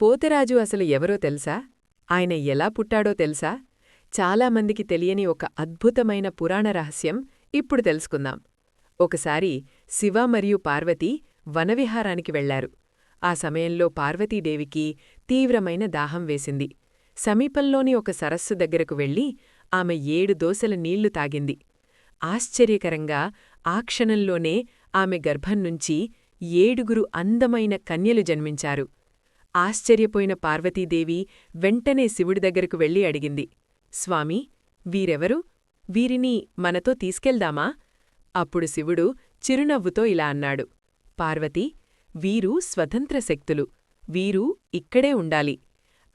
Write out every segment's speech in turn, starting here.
పోతరాజు అసలు ఎవరో తెలుసా? ఆయన ఎలా పుట్టాడో తెలుసా? చాలామందికి తెలియని ఒక అద్భుతమైన పురాణ రహస్యం ఇప్పుడు తెలుసుకుందాం. ఒకసారి శివ మరియు పార్వతి వనవిహారానికి వెళ్లారు. ఆ సమయంలో పార్వతీదేవికి తీవ్రమైన దాహం వేసింది. సమీపంలోని ఒక సరస్సు దగ్గరకు వెళ్లి ఆమె 7 దోసెల నీళ్లు తాగింది. ఆశ్చర్యకరంగా ఆ క్షణంలోనే ఆమె గర్భంనుంచి 7 అందమైన కన్యలు జన్మించారు. ఆశ్చర్యపోయిన పార్వతీదేవి వెంటనే శివుడి దగ్గరకు వెళ్లి అడిగింది, స్వామీ, వీరెవరు? వీరిని మనతో తీసుకెళ్దామా? అప్పుడు శివుడు చిరునవ్వుతో ఇలా అన్నాడు, పార్వతీ, వీరు స్వతంత్ర శక్తులు. వీరు ఇక్కడే ఉండాలి.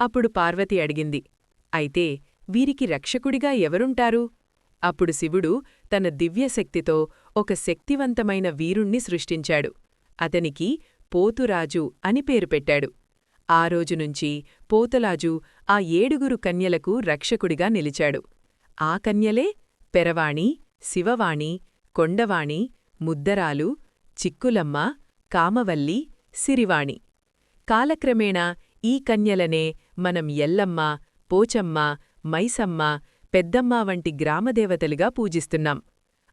అప్పుడు పార్వతి అడిగింది, అయితే వీరికి రక్షకుడిగా ఎవరుంటారు? అప్పుడు శివుడు తన దివ్యశక్తితో ఒక శక్తివంతమైన వీరుణ్ణి సృష్టించాడు. అతనికి పోతురాజు అని పేరు పెట్టాడు. ఆ రోజునుంచి పోతరాజు ఆ 7 కన్యలకు రక్షకుడిగా నిలిచాడు. ఆ కన్యలే పెరవాణి, శివవాణి, కొండవాణి, ముద్దరాలు, చిక్కులమ్మ, కామవల్లి, సిరివాణి. కాలక్రమేణా ఈ కన్యలనే మనం ఎల్లమ్మ, పోచమ్మ, మైసమ్మ, పెద్దమ్మ వంటి గ్రామదేవతలుగా పూజిస్తున్నాం.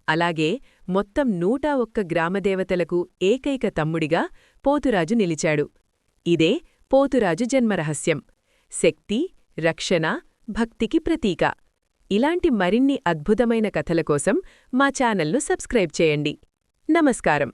అలాగే మొత్తం 101 గ్రామదేవతలకు ఏకైక తమ్ముడిగా పోతురాజు నిలిచాడు. ఇదే పోతురాజు జన్మరహస్యం. శక్తి, రక్షణ, భక్తికి ప్రతీక. ఇలాంటి మరిన్ని అద్భుతమైన కథల కోసం మా ఛానల్ను సబ్స్క్రైబ్ చేయండి. నమస్కారం.